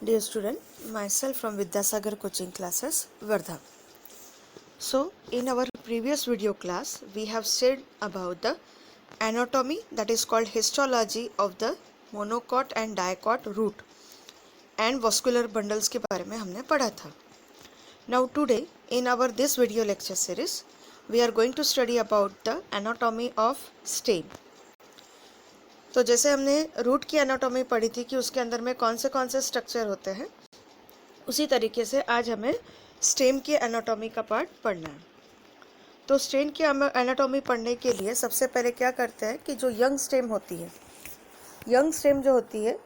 Dear student, myself from Vidyasagar coaching classes, Vardha. So, in our previous video class, we have said about the anatomy, that is called histology of the monocot and dicot root and vascular bundles के बारे में हमने पढ़ा था. Now today, in our this video lecture series, we are going to study about the anatomy of stem. तो जैसे हमने root की एनाटॉमी पढ़ी थी कि उसके अंदर में कौन से स्ट्रक्चर होते हैं, उसी तरीके से आज हमें स्टेम की एनाटॉमी का पार्ट पढ़ना है. तो स्टेम की एनाटॉमी पढ़ने के लिए सबसे पहले क्या करते हैं कि जो यंग स्टेम होती है, यंग स्टेम जो होती है,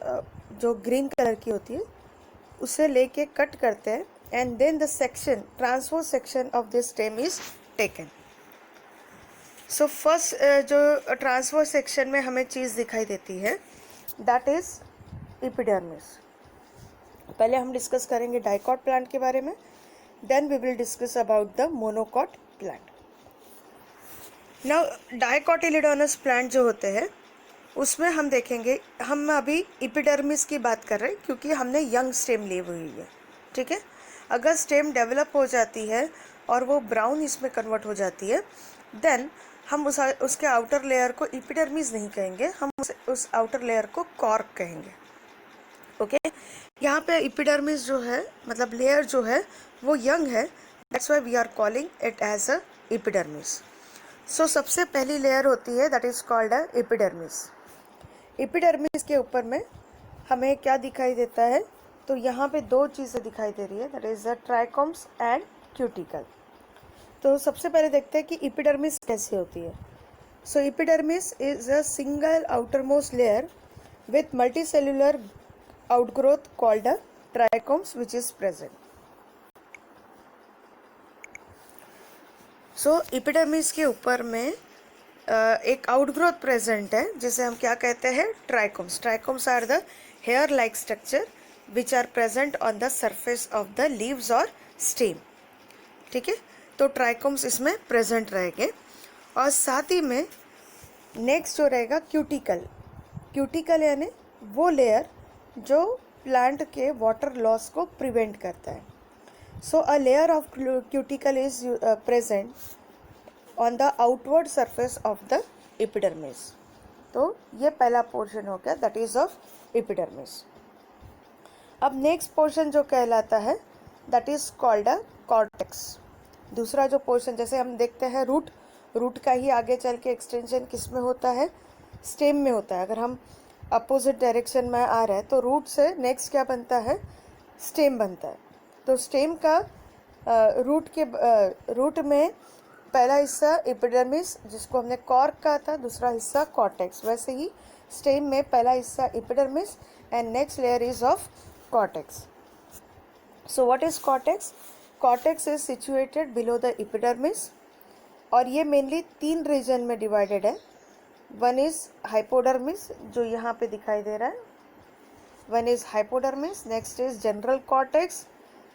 जो ग्रीन कलर की होती है, उसे लेके कट करते हैं and then the section, transverse section of this stem is taken. So first जो ट्रांसवर्स सेक्शन में हमें चीज़ दिखाई देती है, दैट इज एपिडर्मिस. पहले हम डिस्कस करेंगे डाइकॉट प्लांट के बारे में, then we will discuss about the monocot plant. Now dicotyledonous plant जो होते हैं उसमें हम देखेंगे, हम अभी एपिडर्मिस की बात कर रहे हैं क्योंकि हमने यंग स्टेम ली हुई है. ठीक है, अगर स्टेम डेवलप हो जाती है और वो ब्राउन इसमें कन्वर्ट हो जाती है, देन हम उसके आउटर लेयर को एपिडर्मिस नहीं कहेंगे, हम उस आउटर लेयर को कॉर्क कहेंगे. ओके, यहाँ पे एपिडर्मिस जो है, मतलब लेयर जो है वो यंग है, that's why we are calling it as a epidermis. So सबसे पहली लेयर होती है that is called a epidermis. Epidermis के ऊपर में हमें क्या दिखाई देता है, तो यहाँ पे दो चीज़ें दिखाई दे रही है, that is the trichomes and cuticle. तो सबसे पहले देखते हैं कि एपिडर्मिस कैसे होती है. So epidermis is a single outermost layer with multicellular outgrowth called a trichomes which is present. So epidermis के ऊपर में एक आउटग्रोथ प्रेजेंट है जिसे हम क्या कहते हैं, trichomes. Trichomes are the hair like structure which are present on the surface of the leaves और स्टेम. ठीक है, तो ट्राइकोम्स इसमें प्रेजेंट रहेंगे. और साथ ही में नेक्स्ट जो रहेगा क्यूटिकल. क्यूटिकल यानी वो लेयर जो प्लांट के वाटर लॉस को प्रिवेंट करता है. So a layer of cuticle is present on the outward surface of the epidermis. तो ये पहला पोर्शन हो गया, दैट इज ऑफ एपिडर्मिस. अब नेक्स्ट पोर्शन जो कहलाता है that is called a cortex. दूसरा जो पोर्शन, जैसे हम देखते हैं रूट का ही आगे चल के एक्सटेंशन किस में होता है, स्टेम में होता है. अगर हम अपोजिट डायरेक्शन में आ रहा है तो रूट से नेक्स्ट क्या बनता है, स्टेम बनता है. तो स्टेम का रूट में पहला हिस्सा एपिडर्मिस जिसको हमने कॉर्क कहा था, दूसरा हिस्सा कॉर्टेक्स. वैसे ही स्टेम में पहला हिस्सा epidermis and next layer is of cortex. So what is cortex? Cortex is situated below the epidermis और ये मेनली 3 रीजन में डिवाइडेड है. वन इज हाइपोडर्मिस जो यहाँ पे दिखाई दे रहा है, one is hypodermis, next is general cortex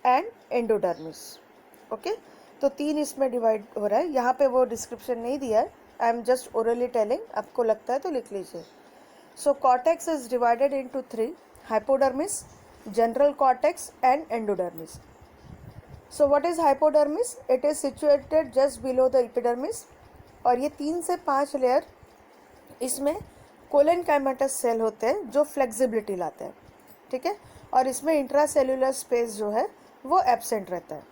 and endodermis. Okay, तो 3 इसमें डिवाइड हो रहा है. यहाँ पे वो डिस्क्रिप्शन नहीं दिया है, I am just orally telling, आपको लगता है तो लिख लीजिए. So cortex is divided into 3, hypodermis, general cortex and endodermis. So what is hypodermis? It is situated just below the epidermis और ये 3 से 5 लेयर, इसमें कोलेनकाइमेटस सेल होते हैं जो फ्लेक्सिबिलिटी लाते हैं. ठीक है, और इसमें इंट्रासेल्युलर स्पेस जो है वो एब्सेंट रहता है.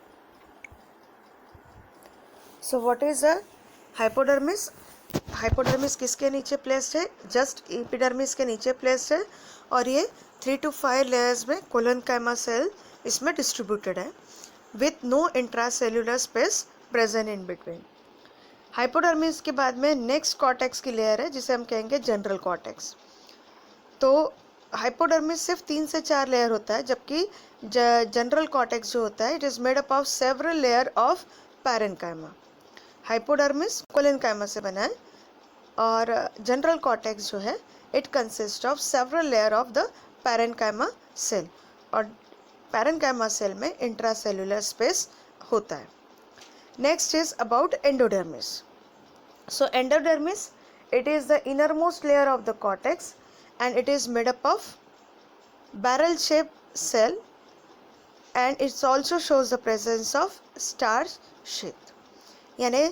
सो what is a hypodermis? Hypodermis किसके नीचे प्लेस्ड है? जस्ट एपिडर्मिस के नीचे प्लेस्ड है और ये 3 to 5 लेयर्स में कोलेनकाइमा सेल इसमें डिस्ट्रीब्यूटेड है with no intracellular space present in between. Hypodermis के बाद में नेक्स्ट कॉर्टेक्स की लेयर है जिसे हम कहेंगे जनरल कॉर्टेक्स. तो हाइपोडर्मिस सिर्फ 3 से 4 लेयर होता है, जबकि जनरल कॉर्टेक्स जो होता है it is made up of several layer of parenchyma. Hypodermis collenchyma से बना है और जनरल कॉर्टेक्स जो है it consist of several layer of the parenchyma cell और पैरेन्काइमा सेल में इंट्रासेल्युलर स्पेस होता है. Next is about endodermis. So endodermis, it is the innermost layer of the cortex and it is made up of barrel shaped cell and it also shows the presence of starch sheath. यानी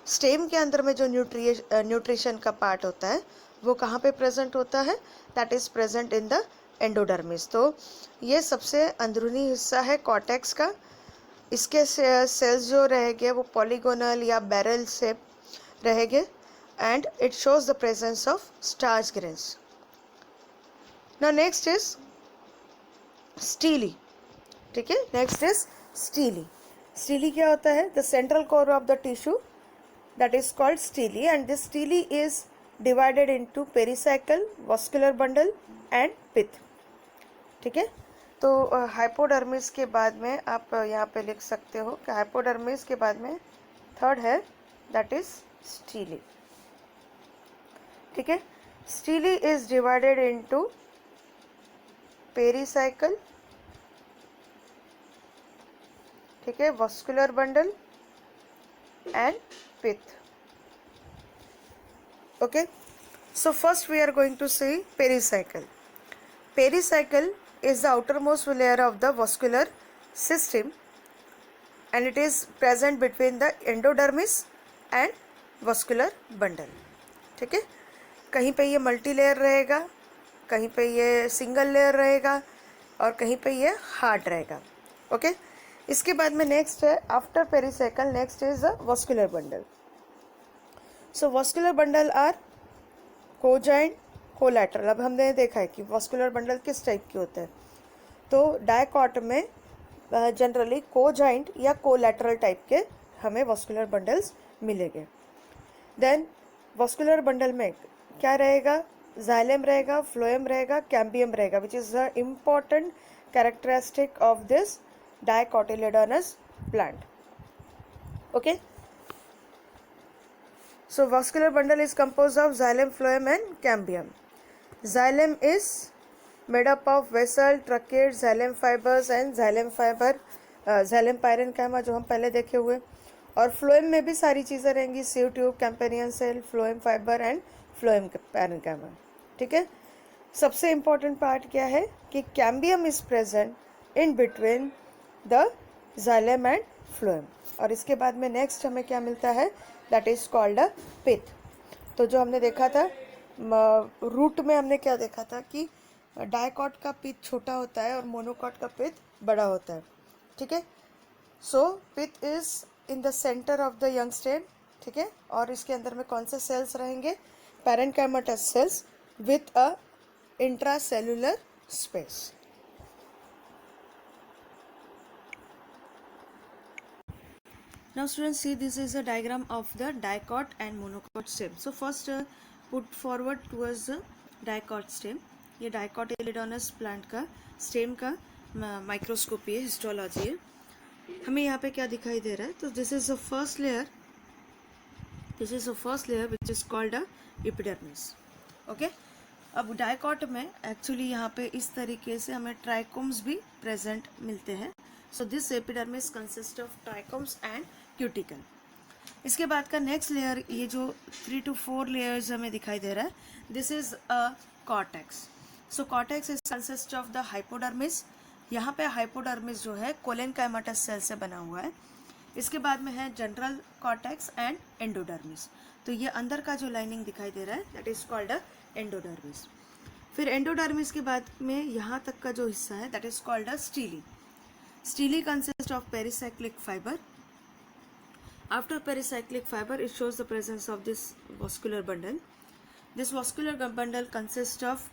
stem के अंदर में जो nutrition का part होता है वो कहाँ पे प्रेजेंट होता है? That is present in the endodermis. तो ये सबसे अंदरूनी हिस्सा है कॉर्टेक्स का. इसके सेल्स जो रहेंगे वो पॉलीगोनल या बैरल शेप रहेंगे and it shows the presence of starch grains. Now next is steely. ठीक है, नेक्स्ट इज स्टीली. स्टीली क्या होता है? The central core of the tissue that is called stele and this stele is divided into pericycle, vascular bundle and pith. ठीक है, तो hypodermis के बाद में आप यहाँ पे लिख सकते हो कि हाइपोडर्मिस के बाद में थर्ड है दैट इज स्टीली. ठीक है, steely is divided into pericycle, ठीक है, vascular bundle and pith. Okay, so first we are going to see pericycle. Pericycle is the outermost layer of the vascular system and it is present between the endodermis and vascular bundle. ठीक है, कहीं पे ये multi layer रहेगा, कहीं पे ये single layer रहेगा और कहीं पे ये हार्ड रहेगा. ओके, इसके बाद में नेक्स्ट है after pericycle next is the vascular bundle. So vascular bundle are conjoint collateral. अब हमने देखा है कि वस्कुलर बंडल किस टाइप के होते हैं. तो डायकॉट में जनरली कोजाइंट या कोलैटरल टाइप के हमें वस्कुलर बंडल्स मिलेंगे. देन वस्कुलर बंडल में क्या रहेगा? जाइलम रहेगा, फ्लोएम रहेगा, कैम्बियम रहेगा which is the important characteristic of this dicotyledonous plant. Okay, so vascular bundle is composed of xylem, phloem and cambium. Xylem is made up of vessel, tracheids, xylem fibers and xylem fiber, xylem parenchyma जो हम पहले देखे हुए. और phloem में भी सारी चीज़ें रहेंगी, sieve tube, campanian cell, phloem fiber and phloem parenchyma. ठीक है, सबसे इम्पॉर्टेंट पार्ट क्या है कि cambium is present in between the xylem and phloem. और इसके बाद में नेक्स्ट हमें क्या मिलता है? दैट इज कॉल्ड अ पिथ. तो जो हमने देखा था रूट में हमने क्या देखा था कि डायकॉट का पिथ छोटा होता है और मोनोकॉट का पिथ बड़ा होता है. ठीक है, so pith is in the centre of the young stem. ठीक है, और इसके अंदर में कौन से सेल्स रहेंगे? Parenchymatous sales with a intracellular space. Now students, see this is a diagram of the dicot and monocot stem. So first put forward towards the dicot stem. ये dicotyledonous plant का stem का microscopy है, histology है. हमें यहाँ पे क्या दिखाई दे रहा है? तो this is the first layer. This is the first layer which is called a epidermis. Okay. अब डायकॉट में एक्चुअली यहाँ पे इस तरीके से हमें ट्राइकोम्स भी प्रेजेंट मिलते हैं. So this epidermis consist of trichomes and cuticle. इसके बाद का नेक्स्ट लेयर, ये जो 3 to 4 लेयर्स हमें दिखाई दे रहा है, this is a cortex. So cortex is consist of the hypodermis. यहाँ पे हाइपोडर्मिस जो है कोलेनकाइमेटस सेल से बना हुआ है. इसके बाद में है जनरल कॉर्टेक्स एंड एंडोडर्मिस. तो ये अंदर का जो लाइनिंग दिखाई दे रहा है that is called a endodermis. फिर एंडोडर्मिस के बाद में यहाँ तक का जो हिस्सा है that is called a steely. Steely consist of pericyclic fibre. After pericyclic fiber, it shows the presence of this vascular bundle. This vascular bundle consists of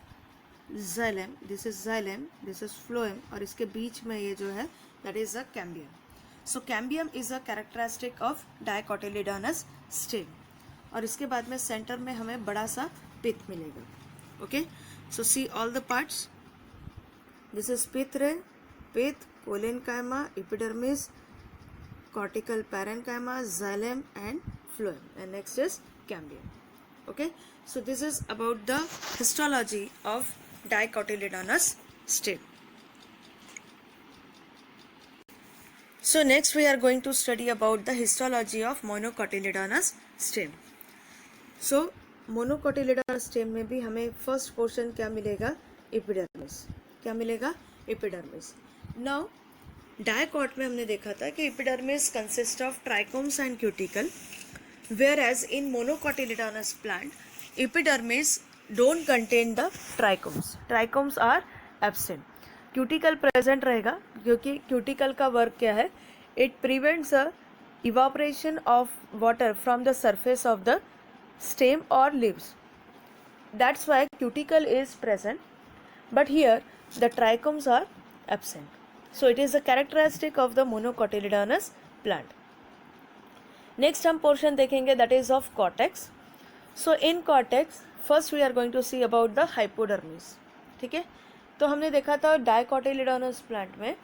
xylem. This is xylem. This is phloem. और इसके बीच में ये जो है that is a cambium. So cambium is a characteristic of dicotyledonous stem. और इसके बाद में सेंटर में हमें बड़ा सा pith मिलेगा. Okay. So see all the parts. This is pith ray, pith, colenchyma, epidermis, cortical parenchyma, xylem and phloem, and next is cambium. Okay, so this is about the histology of dicotyledonous stem. So next we are going to study about the histology of monocotyledonous stem. So monocotyledonous stem में भी हमें first portion क्या मिलेगा? Epidermis. क्या मिलेगा? Epidermis. Now dicot में हमने देखा था कि epidermis consist of trichomes and cuticle, whereas in monocotyledonous plant epidermis don't contain the trichomes, trichomes are absent. Cuticle present रहेगा क्योंकि क्यूटिकल का वर्क क्या है, it prevents the evaporation of water from the surface of the stem और leaves, that's why cuticle is present, but here the trichomes are absent. So it is a characteristic of the monocotyledonous plant. Next हम portion देखेंगे that is of cortex. So in cortex first we are going to see about the hypodermis. ठीक है, तो हमने देखा था dicotyledonous plant में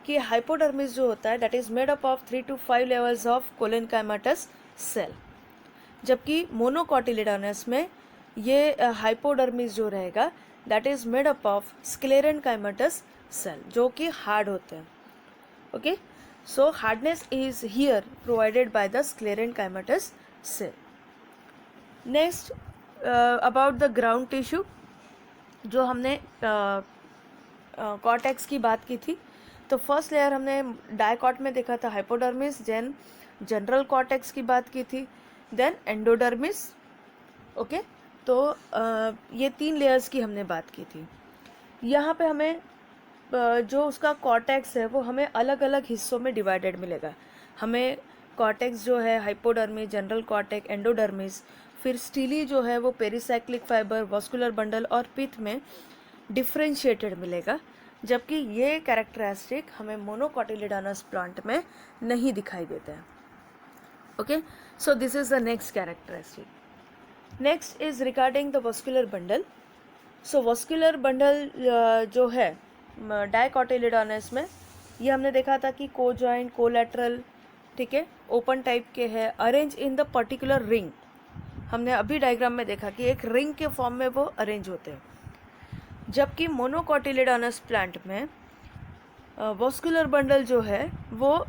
कि hypodermis जो होता है that is made up of 3 to 5 levels of collenchymatous cell, जबकि monocotyledonous में ये हाइपोडर्मिस जो रहेगा that is made up of sclerenchymatous cell जो कि हार्ड होते हैं। Okay, so hardness is here provided by the sclerenchymatous cell. Next about the ground tissue, जो हमने कॉर्टेक्स की बात की थी, तो फर्स्ट लेयर हमने डायकॉट में देखा था हाइपोडर्मिस, देन जनरल कॉर्टेक्स की बात की थी, देन एंडोडर्मिस। ओके, तो ये 3 लेयर्स की हमने बात की थी। यहाँ पे हमें जो उसका कॉर्टेक्स है वो हमें अलग अलग हिस्सों में डिवाइडेड मिलेगा। हमें कॉर्टेक्स जो है हाइपोडर्मिस, जनरल कॉर्टेक्स, एंडोडर्मिस, फिर स्टीली जो है वो पेरिसाइक्लिक फाइबर, वॉस्कुलर बंडल और पिथ में डिफ्रेंशिएटेड मिलेगा, जबकि ये कैरेक्टरिस्टिक हमें मोनोकोटिलिडोनस प्लांट में नहीं दिखाई देता है। Okay, so this is the next characteristic. Next is regarding the vascular bundle. So vascular bundle जो है डायकोटिलिडोनस में, ये हमने देखा था कि को जॉइंट, कोलैटरल, ठीक है, ओपन टाइप के है, arrange in the particular ring. हमने अभी डायग्राम में देखा कि एक रिंग के फॉर्म में वो अरेंज होते हैं, जबकि मोनोकोटिलिडोनस प्लांट में वॉस्कुलर बंडल जो है वो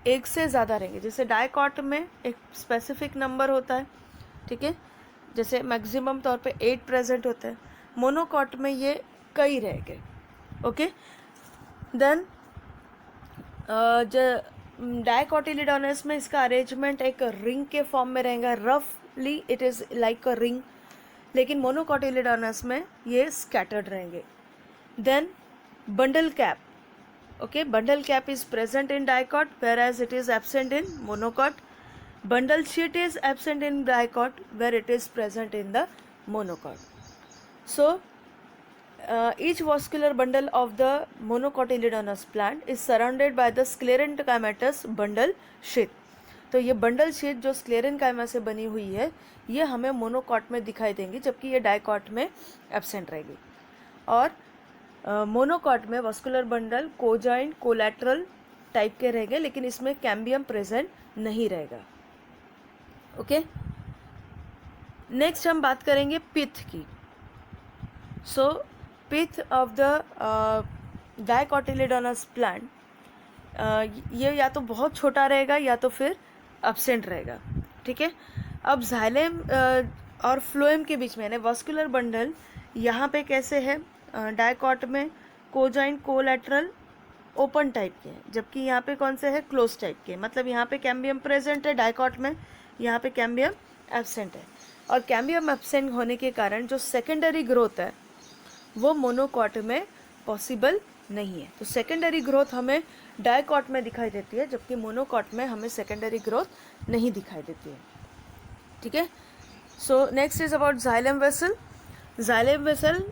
एक से ज़्यादा रहेंगे। जैसे डायकॉट में एक स्पेसिफिक नंबर होता है, ठीक है, जैसे मैक्सिमम तौर पे 8 प्रेजेंट होते हैं, मोनोकॉट में ये कई रहेंगे। ओके, देन डायकोटिलिडोनस में इसका अरेंजमेंट एक रिंग के फॉर्म में रहेगा, रफली it is like a ring, लेकिन मोनोकोटिलिडोनस में ये स्कैटर्ड रहेंगे। Then bundle cap, okay, bundle cap is present in dicot whereas it is absent in monocot. Bundle sheet is absent in dicot where it is present in the monocot. So each vascular bundle of the monocotyledonous plant is surrounded by the sclerenchymatous bundle sheath. तो ये bundle sheath जो sclerenchyma से बनी हुई है ये हमें monocot में दिखाई देंगी, जबकि ये डायकॉट में एब्सेंट रहेगी। और मोनोकॉट में वास्कुलर बंडल कोजॉइंट, कोलैटरल टाइप के रहेंगे, लेकिन इसमें कैम्बियम प्रेजेंट नहीं रहेगा। ओके, नेक्स्ट हम बात करेंगे पिथ की। सो पिथ ऑफ द डायकोटिलिडोनस प्लांट, ये या तो बहुत छोटा रहेगा या तो फिर एब्सेंट रहेगा, ठीक है। अब जाइलम और फ्लोएम के बीच में यानी वास्कुलर बंडल यहाँ पे कैसे है, डायकॉट में कोजॉइंट, कोलैटरल, ओपन टाइप के हैं, जबकि यहाँ पे कौन से है, क्लोज टाइप के। मतलब यहाँ पे कैम्बियम प्रेजेंट है डायकॉट में, यहाँ पे कैम्बियम एब्सेंट है। और कैम्बियम एब्सेंट होने के कारण जो सेकेंडरी ग्रोथ है वो मोनोकॉट में पॉसिबल नहीं है। तो सेकेंडरी ग्रोथ हमें डायकॉट में दिखाई देती है, जबकि मोनोकॉट में हमें सेकेंडरी ग्रोथ नहीं दिखाई देती है, ठीक है। So next is about xylem vessel. Xylem vessel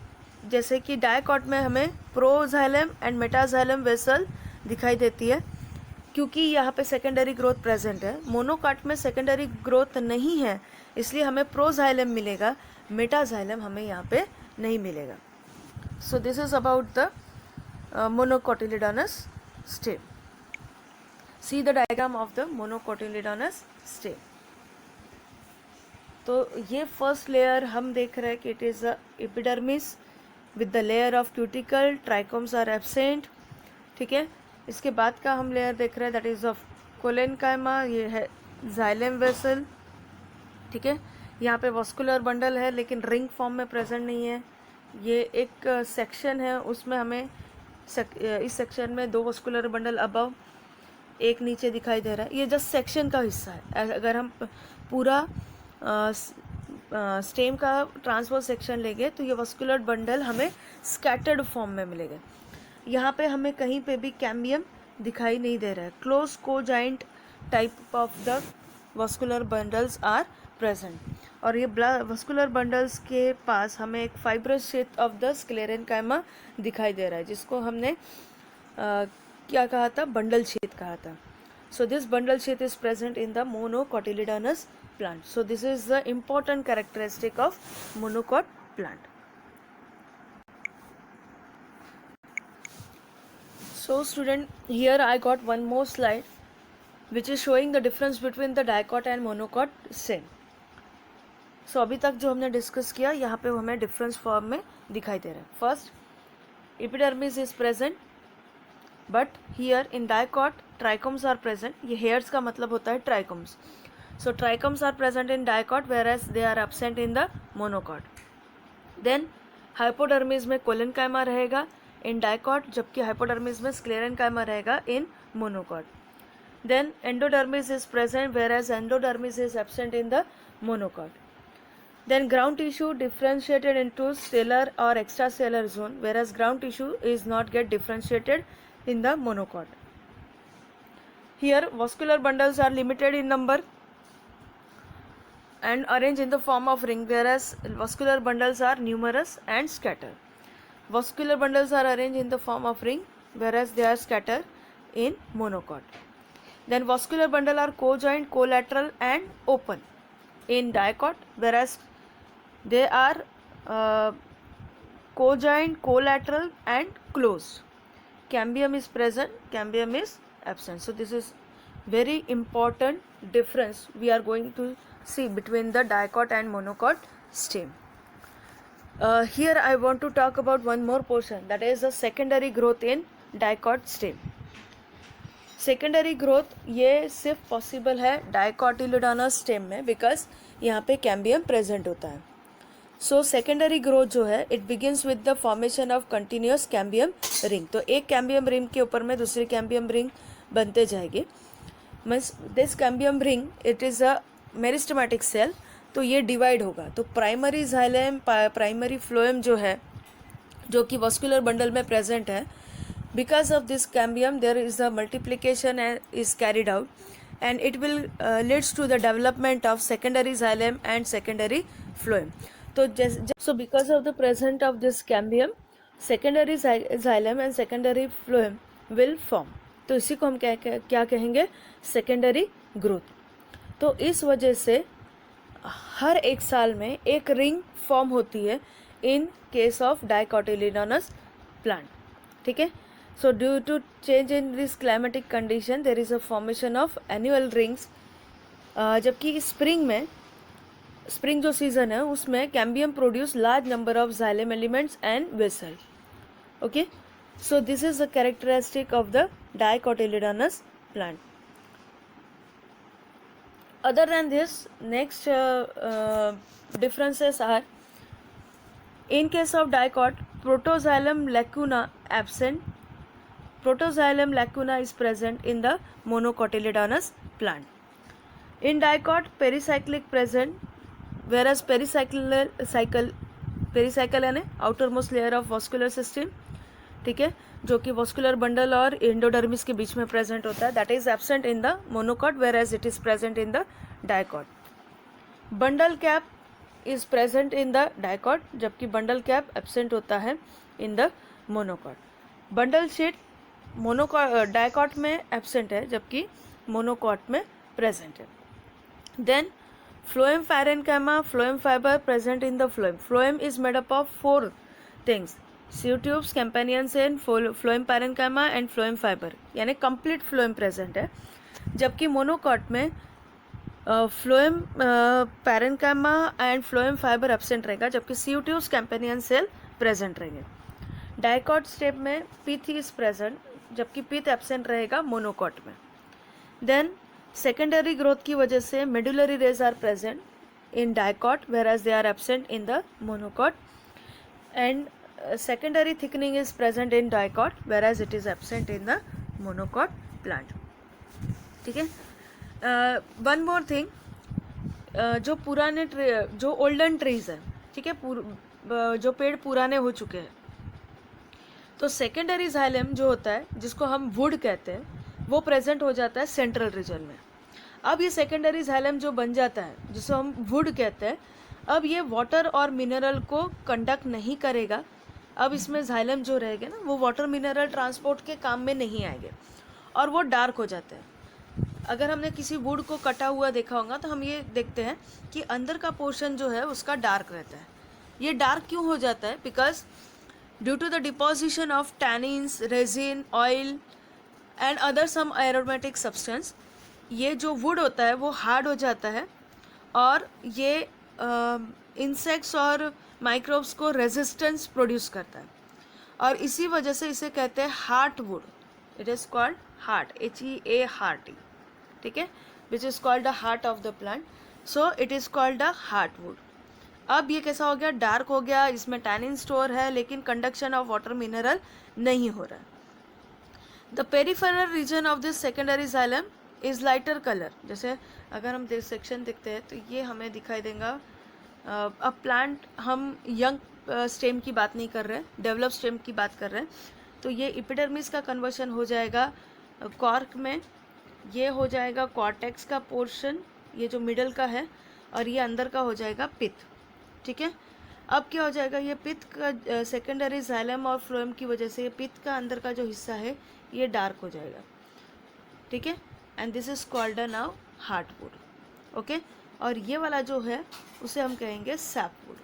जैसे कि डायकॉट में हमें प्रोजाइलम एंड मेटाजाइलम वेसल दिखाई देती है, क्योंकि यहाँ पे सेकेंडरी ग्रोथ प्रेजेंट है। मोनोकॉट में सेकेंडरी ग्रोथ नहीं है, इसलिए हमें प्रोजाइलम मिलेगा, मेटाजाइलम हमें यहाँ पे नहीं मिलेगा। So this is about the monocotyledonous stem. See the diagram of the monocotyledonous stem. तो ये फर्स्ट लेयर हम देख रहे हैं कि it is epidermis with the layer of cuticle, trichomes are absent, ठीक है। इसके बाद का हम लेयर देख रहे हैं दैट इज़ ऑफ कोलेनकाइमा, ये है जाइलम वेसल, ठीक है। यहाँ पे वास्कुलर बंडल है लेकिन रिंग फॉर्म में प्रेजेंट नहीं है। ये एक सेक्शन है, उसमें हमें इस सेक्शन में 2 वस्कुलर बंडल अबव, एक नीचे दिखाई दे रहा है। ये जस्ट सेक्शन का हिस्सा है। अगर हम पूरा स्टेम का ट्रांसवर्स सेक्शन लेंगे तो ये वस्कुलर बंडल हमें स्कैटर्ड फॉर्म में मिलेगा। यहाँ पे हमें कहीं पे भी कैम्बियम दिखाई नहीं दे रहा है। Close conjoint type of the vascular bundles are present. और ये वस्कुलर बंडल्स के पास हमें एक fibrous shape of the sclerenchyma दिखाई दे रहा है, जिसको हमने क्या कहा था, बंडल छेद कहा था। So this bundle sheath is present in the monocotyledonous plant. So this is the important characteristic of monocot plant. So student, here I got one more slide which is showing the difference between the dicot and monocot stem. So अभी तक जो हमने discuss किया यहाँ पे हमें difference form में दिखाई दे रहा है. First, epidermis is present but here in dicot trichomes are present. ये hairs का मतलब होता है trichomes. So trichomes are present in dicot whereas they are absent in the monocot. Then hypodermis में collenchyma रहेगा in dicot, जबकि hypodermis में sclerenchyma रहेगा in monocot. Then endodermis is present whereas endodermis is absent in the monocot. Then ground tissue differentiated into stellar or extracellular zone whereas ground tissue is not get differentiated in the monocot. Here vascular bundles are limited in number and arranged in the form of ring whereas vascular bundles are numerous and scattered. Vascular bundles are arranged in the form of ring whereas they are scattered in monocot. Then vascular bundle are co-joint, collateral and open in dicot whereas they are co-joint, collateral and closed. Cambium is present, cambium is absent. So this is very important difference we are going to see between the dicot and monocot stem. Here I want to talk about one more portion, that is the secondary growth in dicot stem. Secondary growth ये सिर्फ possible है डाइकोटिलिडोनस stem में because यहाँ पे cambium present होता है. So secondary growth जो है it begins with the formation of continuous cambium ring. तो एक कैम्बियम रिंग के ऊपर में दूसरी कैम्बियम रिंग बनते जाएगी. Means this cambium ring it is a meristematic cell. तो ये डिवाइड होगा. तो प्राइमरी जाइलम, प्राइमरी फ्लोएम जो है जो कि वस्कुलर बंडल में प्रेजेंट है, because of this cambium there is a multiplication is carried out and it will leads to the development of secondary xylem and secondary phloem. So because of the presence of this cambium secondary xylem and secondary phloem will form. तो इसी को हम क्या कहेंगे, secondary growth. तो इस वजह से हर एक साल में एक रिंग फॉर्म होती है in case of dicotyledonous plant. ठीक है. So due to change in this climatic condition there is a formation of annual rings. जबकि स्प्रिंग में, स्प्रिंग जो सीजन है उसमें cambium produce large number of xylem elements and vessel. Okay, so this is the characteristic of the dicotyledonous plant. Other than this next differences are, in case of dicot protoxylem lacuna absent. Protoxylem lacuna is present in the monocotyledonous plant. In dicot pericyclic present whereas pericycle यानी outermost layer of vascular system, ठीक है, जो कि vascular bundle और endodermis के बीच में present होता है, that is absent in the monocot whereas it is present in the dicot. Bundle cap is present in the dicot जबकि bundle cap absent होता है in the monocot. Bundle sheet dicot में absent है जबकि monocot में present है. Then phloem parenchyma, phloem fibre present in the phloem. Phloem is made up of 4 things, sieve tubes, companion cell, phloem parenchyma and phloem fibre, यानी complete phloem present है. जबकि monocot में phloem parenchyma and phloem fibre absent रहेगा जबकि sieve tubes, companion cell present रहेंगे. Dicot stem में pith is present जबकि pith absent रहेगा मोनोकॉट में. देन सेकेंडरी ग्रोथ की वजह से medullary rays are present in dicot whereas they are absent in the monocot. And secondary thickening is present in dicot whereas it is absent in the monocot plant. ठीक है. One more thing, जो पुराने जो olden trees है, ठीक है, जो पेड़ पुराने हो चुके हैं, तो सेकेंडरी जाइलम जो होता है जिसको हम वुड कहते हैं वो प्रेजेंट हो जाता है सेंट्रल रीजन में. अब ये सेकेंडरी जाइलम जो बन जाता है जिसको हम वुड कहते हैं, अब ये वाटर और मिनरल को कंडक्ट नहीं करेगा. अब इसमें जाइलम जो रहेगा ना वो वाटर मिनरल ट्रांसपोर्ट के काम में नहीं आएंगे और वो डार्क हो जाते हैं. अगर हमने किसी वुड को कटा हुआ देखा होगा तो हम ये देखते हैं कि अंदर का पोर्शन जो है उसका डार्क रहता है. ये डार्क क्यों हो जाता है? Because due to the deposition of tannins, resin, oil and other some aromatic substance, ये जो वुड होता है वो हार्ड हो जाता है और ये इंसेक्ट्स और माइक्रोब्स को रेजिस्टेंस प्रोड्यूस करता है और इसी वजह से इसे कहते हैं heart would. It is called heart, HEA hearty, ठीक है, विच is called the heart of the plant. So it is called the heart would. अब ये कैसा हो गया? डार्क हो गया, इसमें टैनिन स्टोर है लेकिन कंडक्शन ऑफ वाटर मिनरल नहीं हो रहा है. The peripheral region of this secondary xylem is lighter colour. जैसे अगर हम सेक्शन देखते हैं तो ये हमें दिखाई देगा. अब प्लांट हम यंग स्टेम की बात नहीं कर रहे हैं, डेवलप स्टेम की बात कर रहे हैं. तो ये एपिडर्मिस का कन्वर्शन हो जाएगा कॉर्क में, ये हो जाएगा कॉर्टेक्स का पोर्शन, ये जो मिडल का है, और ये अंदर का हो जाएगा पिथ. ठीक है. अब क्या हो जाएगा? ये पिथ का सेकेंडरी जाइलम और फ्लोएम की वजह से ये पिथ का अंदर का जो हिस्सा है ये डार्क हो जाएगा. ठीक है. And this is called now heartwood. Okay. और ये वाला जो है उसे हम कहेंगे sapwood.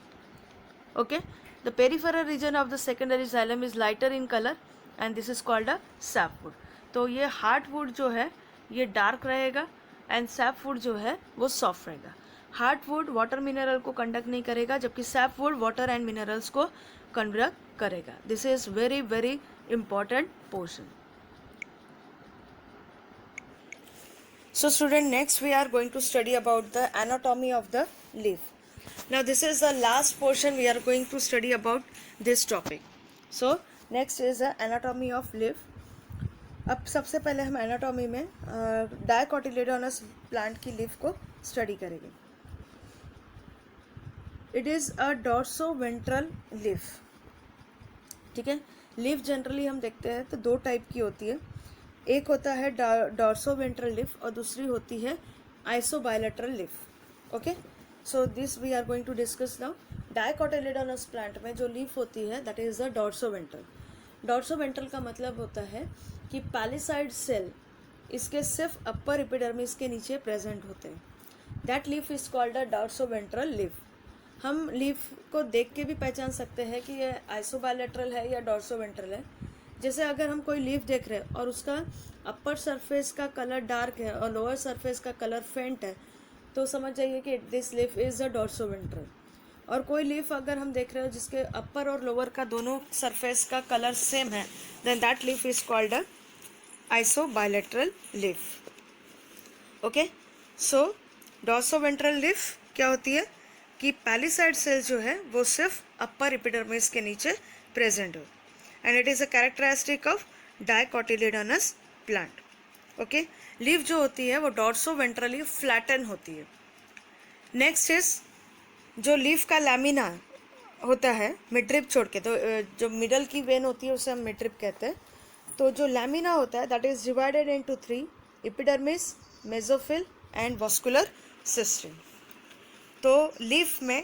Okay. The peripheral region of the secondary xylem is lighter in colour and this is called a sapwood. तो ये हार्टवुड जो है ये डार्क रहेगा एंड सैपवुड जो है वो सॉफ्ट रहेगा. हार्टवुड वाटर मिनरल को कंडक्ट नहीं करेगा जबकि सैपवुड वाटर एंड मिनरल्स को कंडक्ट करेगा. This is very very important portion. So student, next we are going to study about the anatomy of the leaf. Now this is the last portion we are going to study about this topic. So next is the anatomy of leaf. अब सबसे पहले हम anatomy में dicotyledonous plant की leaf को study करेंगे. It is a dorsoventral leaf. ठीक है. लीफ जनरली हम देखते हैं तो दो टाइप की होती है. एक होता है डॉर्सोवेंट्रल लीफ और दूसरी होती है isobilateral leaf. Okay. So this we are going to discuss now. Dicotyledonous plant में जो लीफ होती है that is the dorsoventral. Dorsoventral का मतलब होता है कि पैलिसाइड सेल इसके सिर्फ अपर एपिडर्मिस के नीचे प्रेजेंट होते हैं. That leaf is called a dorsoventral leaf. हम लीफ को देख के भी पहचान सकते हैं कि ये आइसोबायलेटरल है या डॉर्सोवेंट्रल है. जैसे अगर हम कोई लीफ देख रहे हैं और उसका अपर सरफेस का कलर डार्क है और लोअर सरफेस का कलर फेंट है तो समझ जाइए कि दिस लीफ इज़ अ डॉर्सोवेंट्रल. और कोई लीफ अगर हम देख रहे हो जिसके अपर और लोअर का दोनों सरफेस का कलर सेम है then that leaf is called a isobilateral leaf. Okay. So dorsoventral leaf क्या होती है कि पैलिसाइड सेल जो है वो सिर्फ अपर एपिडर्मिस के नीचे प्रेजेंट हो and it is a characteristic of dicotyledonous plant. Okay. Leaf जो होती है वो डॉर्सोवेंट्रली फ्लैटन होती है. नेक्स्ट इज जो लीफ का लैमिना होता है मिडरिप छोड़ के, तो जो मिडल की वेन होती है उसे हम मिडरिप कहते हैं. तो जो लैमिना होता है that is divided into 3: epidermis, mesophyll and vascular system. तो लीफ में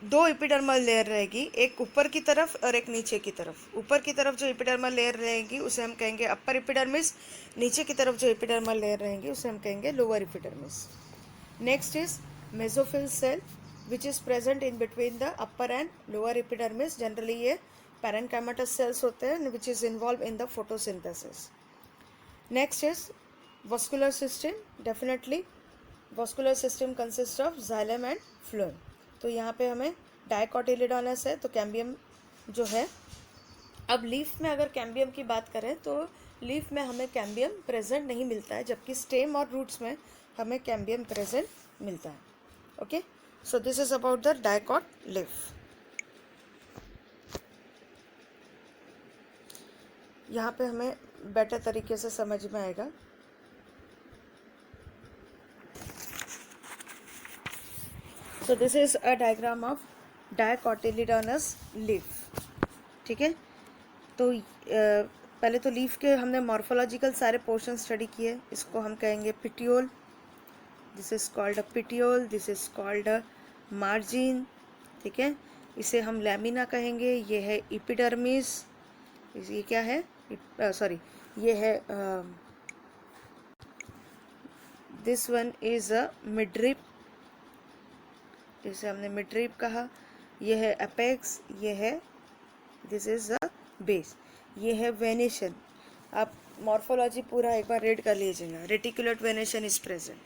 दो एपिडर्मल लेयर रहेगी, एक ऊपर की तरफ और एक नीचे की तरफ. ऊपर की तरफ जो एपिडर्मल लेयर रहेगी उसे हम कहेंगे अपर एपिडर्मिस. नीचे की तरफ जो एपिडर्मल लेयर रहेंगी उसे हम कहेंगे lower epidermis. Next is mesophyll cell which is present in between the upper and lower epidermis. Generally ये पैरेन्काइमेटस सेल्स होते हैं which is involve in the photosynthesis. Next is vascular system. Definitely vascular system consist of xylem and phloem. तो यहाँ पे हमें डायकोटिलेडोनस है तो cambium जो है. अब लीफ में अगर कैम्बियम की बात करें तो लीफ में हमें कैम्बियम प्रेजेंट नहीं मिलता है जबकि स्टेम और रूट्स में हमें कैम्बियम प्रेजेंट मिलता है. Okay. So this is about the dicot leaf. यहाँ पे हमें बेटर तरीके से समझ में आएगा। So this is a diagram of dicotyledonous leaf. ठीक है, तो पहले तो लीफ के हमने मॉर्फोलॉजिकल सारे पोर्शन स्टडी किए। इसको हम कहेंगे petiole, this is called a petiole, this is called a margin. ठीक है, इसे हम लैमिना कहेंगे। ये है इपिडर्मिस, ये क्या है, सॉरी ये है this one is a midrib, इसे हमने मिडरिप कहा। ये है अपेक्स, ये है दिस इज अ बेस, ये है वेनेशन। आप मॉर्फोलॉजी पूरा एक बार रीड कर लीजिएगा। Reticulate venation is present.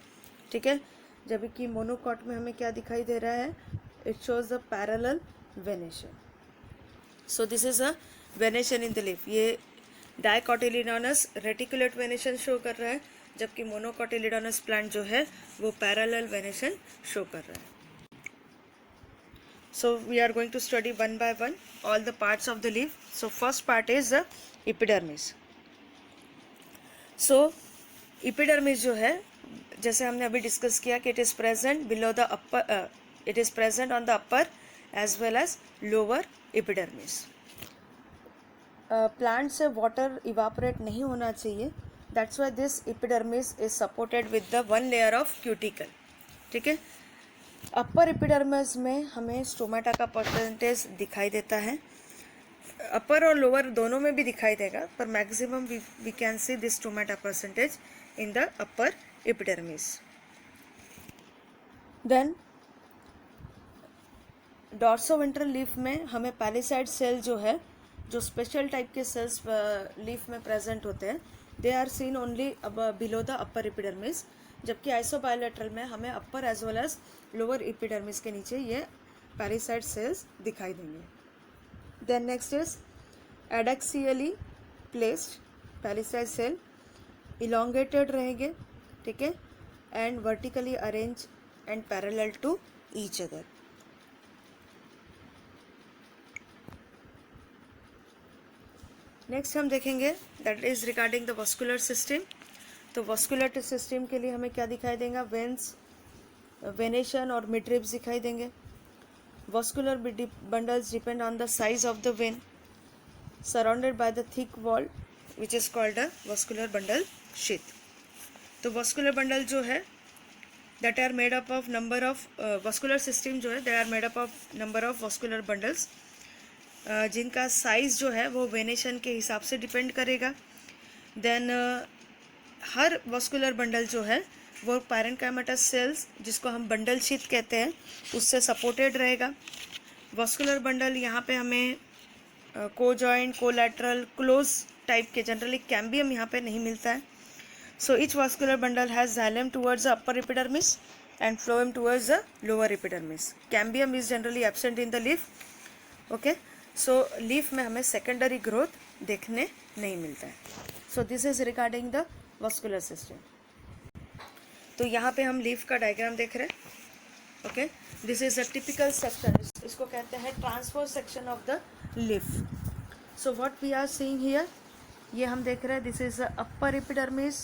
ठीक है, जब कि मोनोकॉट में हमें क्या दिखाई दे रहा है, it shows the parallel venation. So this is a venation in the leaf. ये डायकोटिलेडोनस रेटिकुलेट वेनेशन शो कर रहा है, जबकि मोनोकोटिलेडोनस प्लांट जो है वो पैरेलल वेनेशन शो कर रहा है। So we are going to study one by one all the parts of the leaf. So first part is the epidermis. So epidermis जो है, जैसे हमने अभी डिस्कस किया कि it is present below the upper, it is present on the upper as well as lower epidermis. Plant से water evaporate नहीं होना चाहिए, that's why this epidermis is supported with the one layer of cuticle. ठीक है, अपर epidermis में हमें stomata का percentage दिखाई देता है। अपर और लोअर दोनों में भी दिखाई देगा, पर maximum we can see this stomata percentage in the upper epidermis. Then dorsoventral leaf में हमें पैलिसाइड सेल जो है, जो स्पेशल टाइप के सेल्स लीफ में प्रेजेंट होते हैं, they are seen only below the upper epidermis, जबकि आइसोबायोलेटरल में हमें upper as well as lower epidermis के नीचे ये पैलिसाइड सेल्स दिखाई देंगे। Then next is adaxially placed palisade cell, elongated रहेंगे। ठीक है, and vertically arrange and parallel to each other. Next हम देखेंगे that is regarding the vascular system. तो वस्कुलर सिस्टम के लिए हमें क्या दिखाई देगा, वेन्स, वेनेशन और मिडरिब्स दिखाई देंगे। Vascular bundles depend on the size of the vein, surrounded by the thick wall which is called a vascular bundle sheath. तो वस्कुलर बंडल जो है that are made up of number of vascular system जो है they are made up of number of vascular bundles, जिनका size जो है वो venation के हिसाब से डिपेंड करेगा। देन हर वस्कुलर बंडल जो है वो पैरेन्काइमेटस सेल्स, जिसको हम बंडल शीथ कहते हैं, उससे सपोर्टेड रहेगा। वस्कुलर बंडल यहाँ पे हमें को जॉइंट, कोलैटरल, क्लोज टाइप के, जनरली कैम्बियम यहाँ पे नहीं मिलता है। So each vascular bundle has xylem towards the upper epidermis and phloem towards the lower epidermis. Cambium is generally absent in the leaf. Okay, so leaf में हमें secondary growth देखने नहीं मिलता है। So this is regarding the vascular system. तो यहाँ पे हम लीफ का डायग्राम देख रहे हैं। Okay, this is a typical section, इसको कहते हैं transfer section of the leaf. So what we are seeing here, ये हम देख रहे हैं, this is a upper epidermis,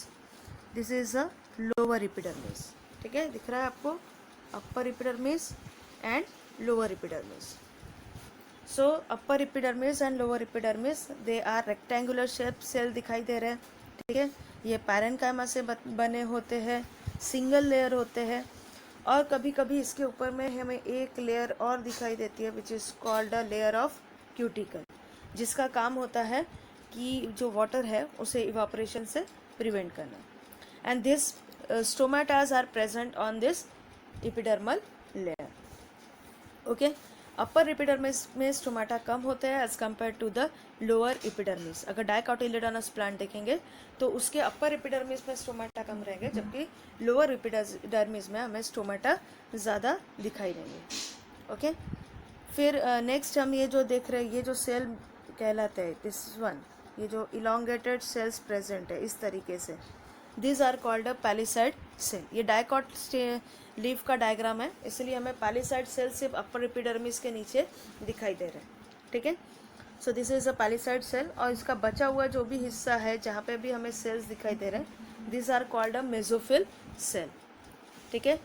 this is a lower epidermis. ठीक है, दिख रहा है आपको upper epidermis and lower epidermis. So upper epidermis and lower epidermis they are rectangular shape cell दिखाई दे रहे हैं। ठीक है, ये पैरेन्काइमा से बने होते हैं, सिंगल लेयर होते हैं, और कभी कभी इसके ऊपर में हमें एक लेयर और दिखाई देती है विच is called a layer of cuticle, जिसका काम होता है कि जो वाटर है उसे इवापोरेशन से प्रिवेंट करना। And this stomatas are present on this epidermal layer. Okay, upper epidermis में स्टोमेटा कम होते हैं as compare to the lower epidermis. अगर डायकोटिलेडोनस प्लांट देखेंगे तो उसके अपर एपिडर्मिस में स्टोमेटा कम रहेंगे, जबकि लोअर एपिडर्मिस में हमें स्टोमेटा ज़्यादा दिखाई देंगे। ओके, फिर नेक्स्ट हम ये जो देख रहे हैं, ये जो सेल कहलाते हैं, दिस वन, ये जो इलोंगेटेड सेल्स प्रेजेंट है इस तरीके से, this are called a palisade cell. ये डायकॉट लीफ का डायग्राम है, इसलिए हमें पैलिसाइड सेल सिर्फ अपर एपिडर्मिस के नीचे दिखाई दे रहे हैं। ठीक है, so this is a palisade cell, और इसका बचा हुआ जो भी हिस्सा है जहाँ पे भी हमें सेल्स दिखाई दे रहे हैं, this are called a mesophyll cell, ठीक है।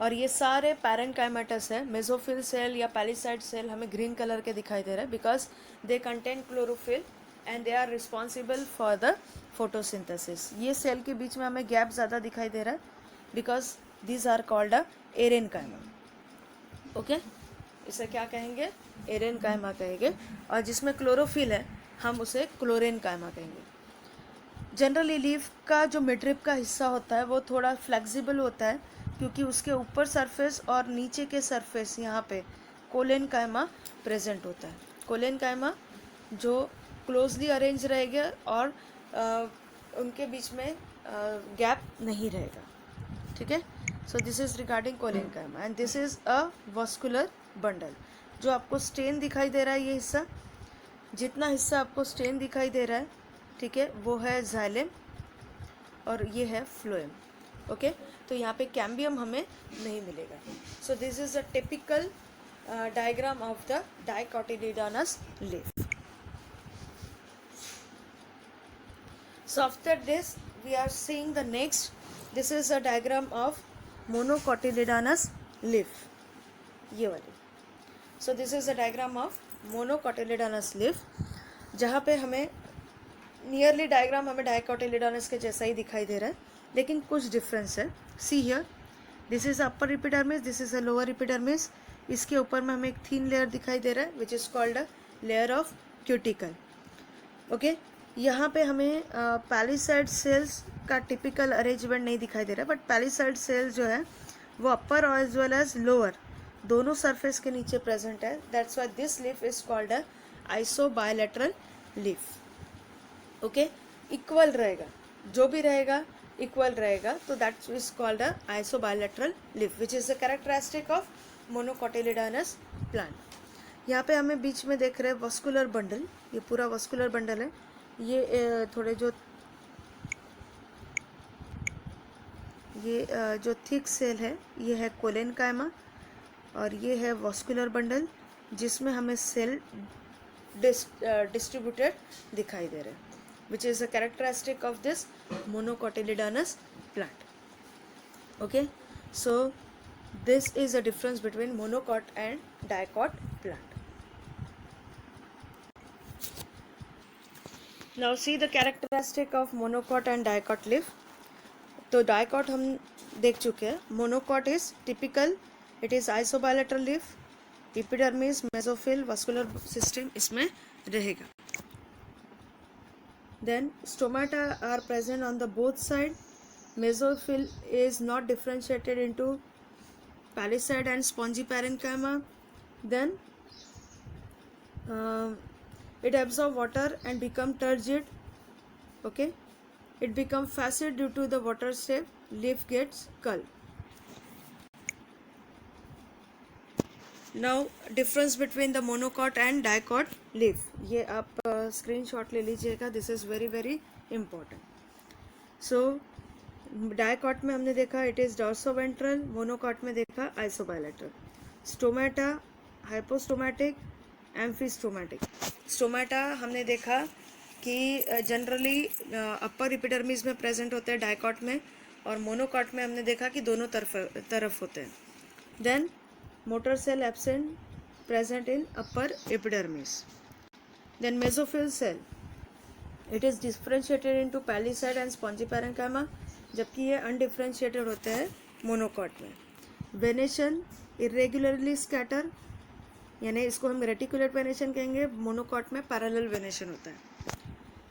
और ये सारे पैरेन्काइमेटस है। मेसोफिल सेल या पैलिसाइड सेल हमें ग्रीन कलर के दिखाई दे रहे हैं because they contain chlorophyll and they are responsible for the photosynthesis. ये सेल के बीच में हमें गैप ज़्यादा दिखाई दे रहा है because this are called a aerenchyma, okay. इसे क्या कहेंगे? एरेनकाइमा कहेंगे। और जिसमें क्लोरोफिल है हम उसे क्लोरेनकाइमा कहेंगे। जनरली लीफ का जो मिडरिप का हिस्सा होता है वो थोड़ा फ्लेक्सिबल होता है क्योंकि उसके ऊपर सरफेस और नीचे के सरफेस यहाँ पे कोलेनकाइमा प्रेजेंट होता है। कोलेनकाइमा जो क्लोजली अरेंज रहेगा और उनके बीच में गैप नहीं रहेगा, ठीक है। So this is regarding collenchyma and this is a vascular bundle. जो आपको स्टेन दिखाई दे रहा है, ये हिस्सा, जितना हिस्सा आपको स्टेन दिखाई दे रहा है, ठीक है, वो है जाइलम और ये है फ्लोएम, ओके। तो यहाँ पे कैम्बियम हमें नहीं मिलेगा। So this is a typical diagram of the dicotyledonous leaf. So after this we are seeing the next. This is a diagram of monocotyledonous leaf, ये वाली. So this is a diagram of monocotyledonous leaf, जहाँ पे हमें nearly diagram हमें डाइकोटिलिडोनस के जैसा ही दिखाई दे रहा है लेकिन कुछ डिफरेंस है. See here, this is upper epidermis, this is a lower epidermis. इसके ऊपर में हमें एक थीन लेयर दिखाई दे रहा है विच is called a layer of cuticle, okay. यहाँ पे हमें पैलिसाइड सेल्स का टिपिकल अरेंजमेंट नहीं दिखाई दे रहा है, बट पैलिसाइड सेल्स जो है वो अपर और एज वेल एज लोअर दोनों सरफेस के नीचे प्रेजेंट है. That's why this leaf is called a isobilateral leaf, okay. Equal रहेगा, जो भी रहेगा इक्वल रहेगा, तो that is called a isobilateral leaf which is the characteristic of monocotyledonous plant. यहाँ पे हमें बीच में देख रहे हैं वस्कुलर बंडल, ये पूरा वस्कुलर बंडल है. ये थोड़े जो जो थिक सेल है ये है कोलेनकाइमा और ये है वस्कुलर बंडल जिसमें हमें सेल डिस्ट्रीब्यूटेड दिखाई दे रहे हैं, which is a characteristic of this monocotyledonous plant, okay. So this is a difference between monocot and dicot plant. Now see the characteristic of monocot and dicot leaf. तो dicot हम देख चुके हैं. Monocot is typical, it is isobilateral leaf, epidermis, mesophyll, vascular system इसमें रहेगा. Then stomata are present on the both side. Mesophyll is not differentiated into palisade and spongy parenchyma. Then it absorb water and become turgid, okay. It become flaccid due to the water step. Leaf gets curl. Now difference between the monocot and dicot leaf, ये आप screenshot ले लीजिएगा. This is very very important. So dicot में हमने देखा it is dorsoventral, monocot में देखा isobilateral. Stomata hypostomatic, एम्फीस्टोमेटिक. Stomata हमने देखा कि जनरली अपर एपिडर्मिस में प्रेजेंट होते हैं डाइकॉट में, और मोनोकॉट में हमने देखा कि दोनों तरफ होते हैं. Then motor cell absent, present in upper epidermis. Then mesophyll cell, it is differentiated into palisade and spongy parenchyma, जबकि ये अनडिफरेंशिएटेड होते हैं मोनोकॉट में. वेनेशन इरेगुलरली स्कैटर, यानी इसको हम रेटिकुलेट वेनेशन कहेंगे. मोनोकॉट में पैरेलल वेनेशन होता है.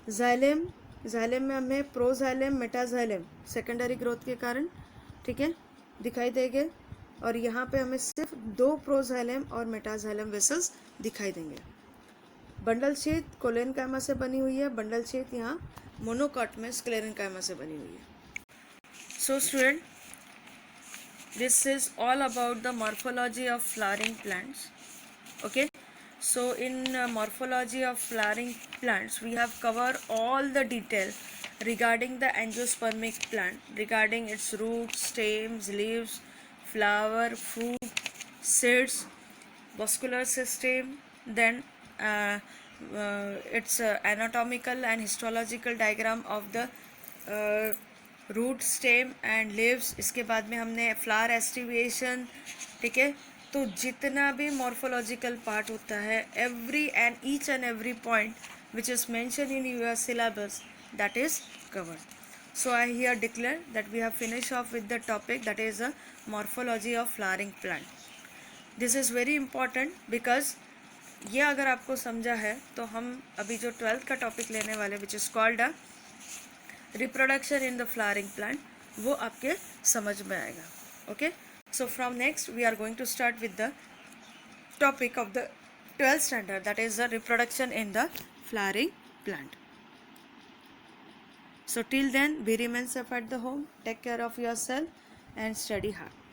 जाइलेम, जाइलेम में हमें प्रोजाइलेम, मेटाजाइलेम सेकेंडरी ग्रोथ के कारण, ठीक है, दिखाई देंगे. और यहाँ पे हमें सिर्फ 2 प्रोजाइलेम और मेटाजाइलेम वेसल्स दिखाई देंगे. बंडल शीथ कोलेनकाइमा से बनी हुई है, बंडल शीथ यहाँ मोनोकॉट में स्क्लेरेनकाइमा से बनी हुई है. So student, this is all about the morphology of flowering plants. Okay, so in morphology of flowering plants we have covered all the detail regarding the angiospermic plant, regarding its roots, stems, leaves, flower, fruit, seeds, vascular system, then its anatomical and histological diagram of the root stem and leaves. इसके बाद में हमने flower aestivation. ठीक है, तो जितना भी morphological part होता है, every and each and every point which is mention in your syllabus, that is covered. So I here declare that we have finished off with the topic, that is the morphology of flowering plant. This is very important because ये अगर आपको समझा है तो हम अभी जो 12th का टॉपिक लेने वाले which is called a reproduction in the flowering plant, वो आपके समझ में आएगा. Okay, so from next we are going to start with the topic of the 12th standard, that is the reproduction in the flowering plant. So till then, be remain safe at the home, take care of yourself and study hard.